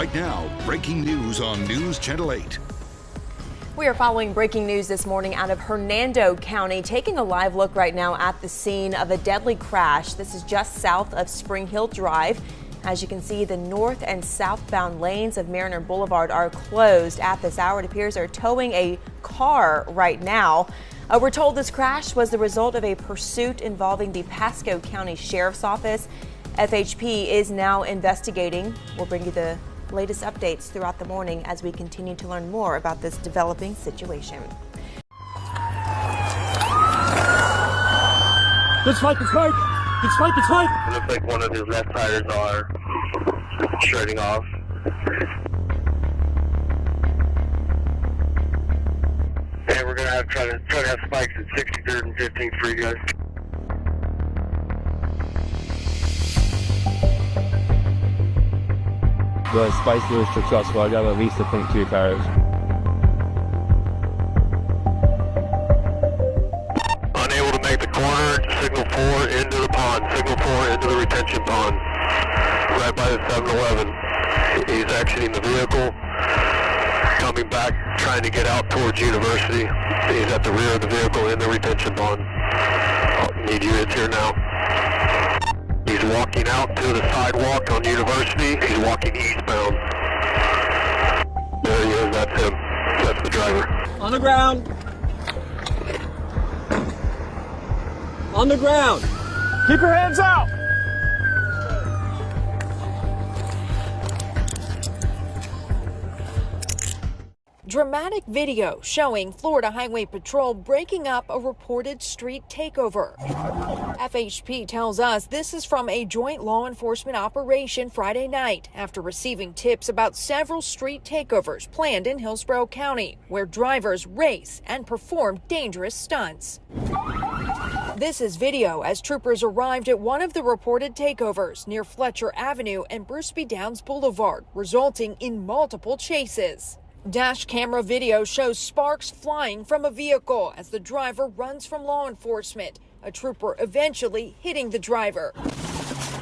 Right now, breaking news on News Channel 8. We are following breaking news this morning out of Hernando County, taking a live look right now at the scene of a deadly crash. This is just south of Spring Hill Drive. As you can see, the north and southbound lanes of Mariner Boulevard are closed at this hour. It appears they're towing a car right now. We're told this crash was the result of a pursuit involving the Pasco County Sheriff's Office. FHP is now investigating. We'll bring you the latest updates throughout the morning as we continue to learn more about this developing situation. Let's fight! It looks like one of his left tires are shredding off. And we're gonna try to have spikes at 63rd and 15th for you guys. The spikes were successful. I got at least, I think, 2 tires. Unable to make the corner, signal 4 into the pond, signal 4 into the retention pond, right by the 7-Eleven. He's exiting the vehicle, coming back, trying to get out towards University. He's at the rear of the vehicle in the retention pond. Need units here now. He's walking out to the sidewalk on University. He's walking eastbound. There he is, that's him. That's the driver. On the ground! On the ground! Keep your hands out! Dramatic video showing Florida Highway Patrol breaking up a reported street takeover. FHP tells us this is from a joint law enforcement operation Friday night after receiving tips about several street takeovers planned in Hillsborough County, where drivers race and perform dangerous stunts. This is video as troopers arrived at one of the reported takeovers near Fletcher Avenue and Bruce B. Downs Boulevard, resulting in multiple chases. Dash camera video shows sparks flying from a vehicle as the driver runs from law enforcement, a trooper eventually hitting the driver,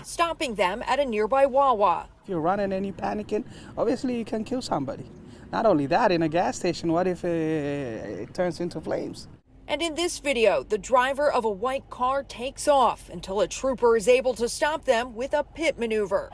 stopping them at a nearby Wawa. If you're running and you're panicking, obviously you can kill somebody. Not only that, in a gas station, what if it turns into flames? And in this video, the driver of a white car takes off until a trooper is able to stop them with a pit maneuver.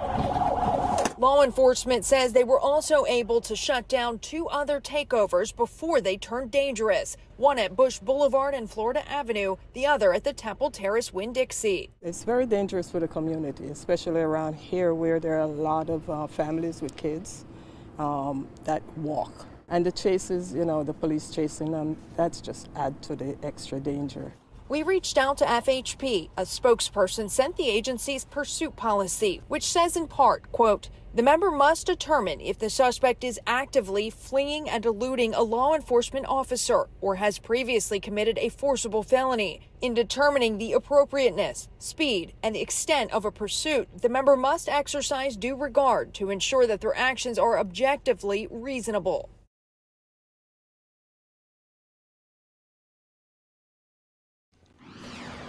Law enforcement says they were also able to shut down 2 other takeovers before they turned dangerous, one at Bush Boulevard and Florida Avenue, the other at the Temple Terrace Winn-Dixie. It's very dangerous for the community, especially around here where there are a lot of families with kids that walk. And the chases, the police chasing them, that's just add to the extra danger. We reached out to FHP. A spokesperson sent the agency's pursuit policy, which says in part, quote, "The member must determine if the suspect is actively fleeing and eluding a law enforcement officer or has previously committed a forcible felony. In determining the appropriateness, speed, and the extent of a pursuit, the member must exercise due regard to ensure that their actions are objectively reasonable."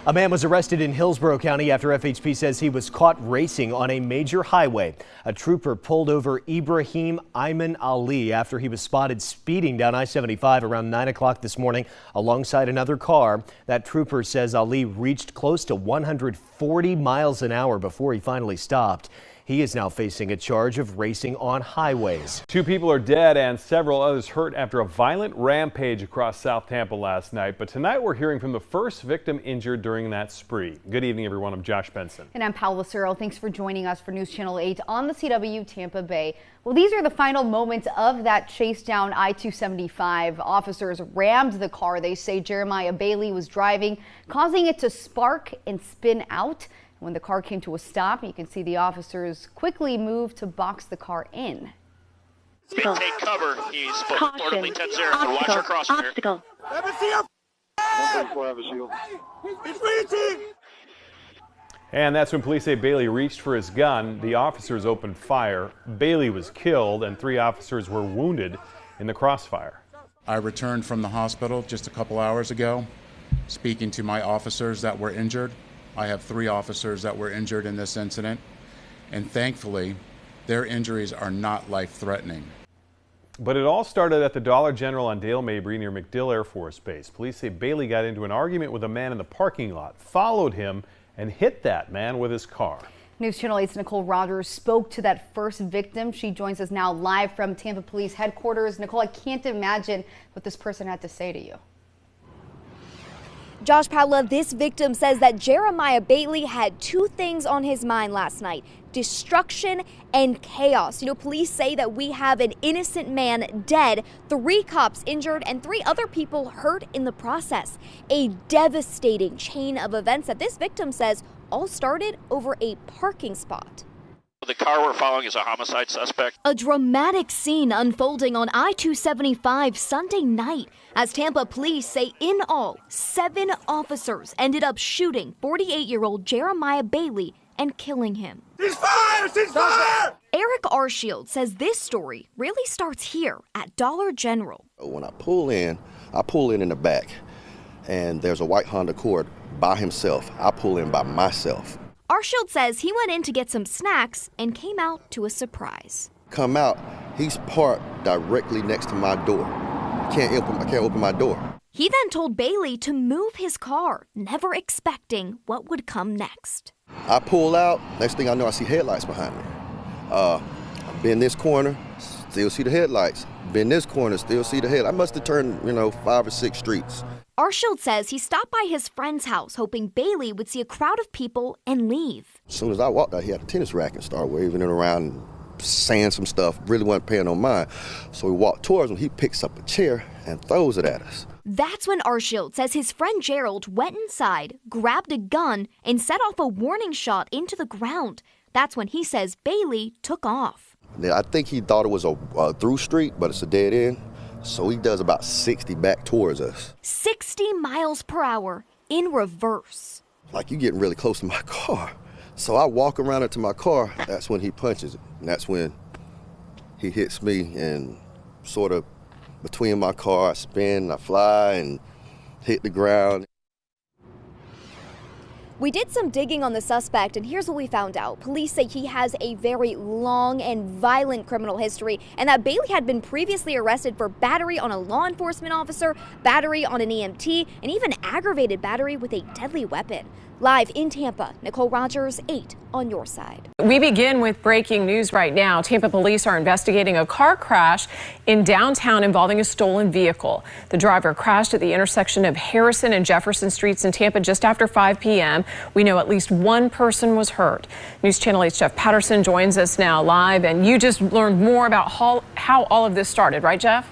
A man was arrested in Hillsborough County after FHP says he was caught racing on a major highway. A trooper pulled over Ibrahim Ayman Ali after he was spotted speeding down I-75 around 9 o'clock this morning alongside another car. That trooper says Ali reached close to 140 miles an hour before he finally stopped. He is now facing a charge of racing on highways. 2 people are dead and several others hurt after a violent rampage across South Tampa last night. But tonight we're hearing from the first victim injured during that spree. Good evening, everyone. I'm Josh Benson. And I'm Paul Lucero. Thanks for joining us for News Channel 8 on the CW Tampa Bay. Well, these are the final moments of that chase down I-275. Officers rammed the car they say Jeremiah Bailey was driving, causing it to spark and spin out. When the car came to a stop, you can see the officers quickly move to box the car in. Take cover. He's reportedly 10-0. Watch your crossfire. Obstacle. And that's when police say Bailey reached for his gun. The officers opened fire. Bailey was killed and 3 officers were wounded in the crossfire. I returned from the hospital just a couple hours ago, speaking to my officers that were injured. I have 3 officers that were injured in this incident, and thankfully Their injuries are not life-threatening. But it all started at the Dollar General on Dale Mabry near MacDill Air Force Base. Police say Bailey got into an argument with a man in the parking lot, followed him, and hit that man with his car. News Channel 8's Nicole Rogers spoke to that first victim. She joins us now live from Tampa Police headquarters. Nicole, I can't imagine what this person had to say to you. Josh Paula, this victim says that Jeremiah Bailey had two things on his mind last night: destruction and chaos. You know, police say that we have an innocent man dead, 3 cops injured, and 3 other people hurt in the process. A devastating chain of events that this victim says all started over a parking spot. The car we're following is a homicide suspect. A dramatic scene unfolding on I-275 Sunday night as Tampa police say in all 7 officers ended up shooting 48-year-old Jeremiah Bailey and killing him. He's fired! He's fired! Eric Arshield says this story really starts here at Dollar General. When I pull in the back, and there's a white Honda Accord by himself. I pull in by myself. Arshield says he went in to get some snacks and came out to a surprise. Come out, he's parked directly next to my door. I can't open my door. He then told Bailey to move his car, never expecting what would come next. I pull out, next thing I know, I see headlights behind me. Been this corner, still see the headlights. Been this corner, still see the head. I must have turned, 5 or 6 streets. Arshield says he stopped by his friend's house hoping Bailey would see a crowd of people and leave. As soon as I walked out, he had a tennis racket and started waving it around and saying some stuff, really wasn't paying no mind. So we walked towards him, he picks up a chair and throws it at us. That's when Arshield says his friend Gerald went inside, grabbed a gun, and set off a warning shot into the ground. That's when he says Bailey took off. I think he thought it was a through street, but it's a dead end. So he does about 60 back towards us. 60 miles per hour in reverse. Like you getting really close to my car. So I walk around into my car, that's when he punches it. And that's when he hits me and sort of between my car, I spin, I fly and hit the ground. We did some digging on the suspect, and here's what we found out. Police say he has a very long and violent criminal history, and that Bailey had been previously arrested for battery on a law enforcement officer, battery on an EMT, and even aggravated battery with a deadly weapon. Live in Tampa, Nicole Rogers, 8 on your side. We begin with breaking news right now. Tampa police are investigating a car crash in downtown involving a stolen vehicle. The driver crashed at the intersection of Harrison and Jefferson Streets in Tampa just after 5 p.m. We know at least one person was hurt. News Channel 8's Jeff Patterson joins us now live, and you just learned more about how all of this started, right, Jeff?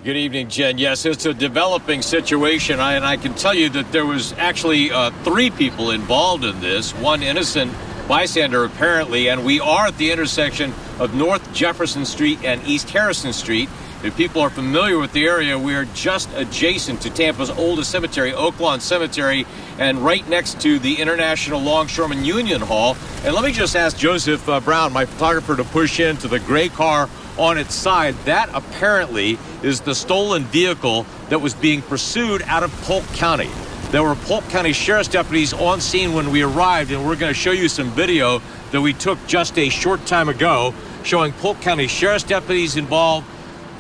Good evening, Jen. Yes, it's a developing situation, and I can tell you that there was actually 3 people involved in this, one innocent bystander apparently, and we are at the intersection of North Jefferson Street and East Harrison Street. If people are familiar with the area, we are just adjacent to Tampa's oldest cemetery, Oak Lawn Cemetery, and right next to the International Longshoremen Union Hall. And let me just ask Joseph Brown, my photographer, to push into the gray car on its side. That apparently is the stolen vehicle that was being pursued out of Polk County. There were Polk County Sheriff's deputies on scene when we arrived, and we're going to show you some video that we took just a short time ago showing Polk County Sheriff's deputies involved,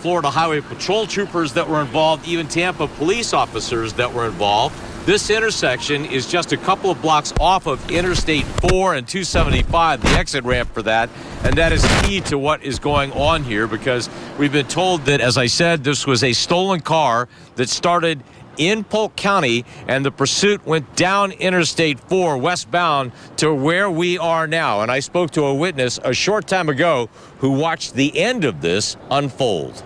Florida Highway Patrol troopers that were involved, even Tampa police officers that were involved. This intersection is just a couple of blocks off of Interstate 4 and 275, the exit ramp for that. And that is key to what is going on here, because we've been told that, as I said, this was a stolen car that started in Polk County, and the pursuit went down Interstate 4 westbound to where we are now. And I spoke to a witness a short time ago who watched the end of this unfold.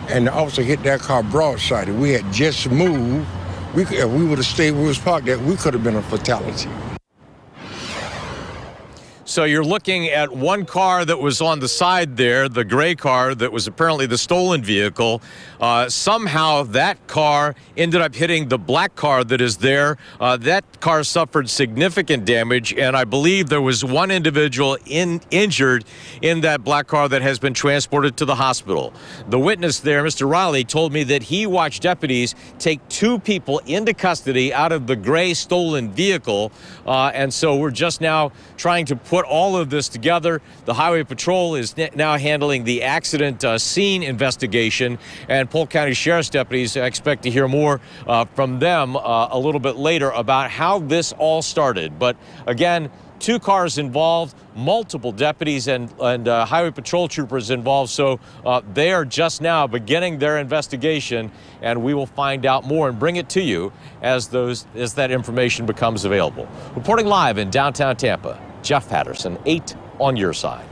And the officer hit that car broadside. If we had just moved, if we would have stayed where we was parked at, we could have been a fatality. So you're looking at one car that was on the side there, the gray car that was apparently the stolen vehicle. Somehow that car ended up hitting the black car that is there. That car suffered significant damage, and I believe there was one individual injured in that black car that has been transported to the hospital. The witness there, Mr. Riley, told me that he watched deputies take 2 people into custody out of the gray stolen vehicle, and so we're just now trying to put all of this together. The Highway Patrol is now handling the accident scene investigation, and Polk County Sheriff's deputies expect to hear more from them a little bit later about how this all started. But again, 2 cars involved, multiple deputies and Highway Patrol troopers involved. So they are just now beginning their investigation, and we will find out more and bring it to you as that information becomes available. Reporting live in downtown Tampa, Jeff Patterson, 8 on your side.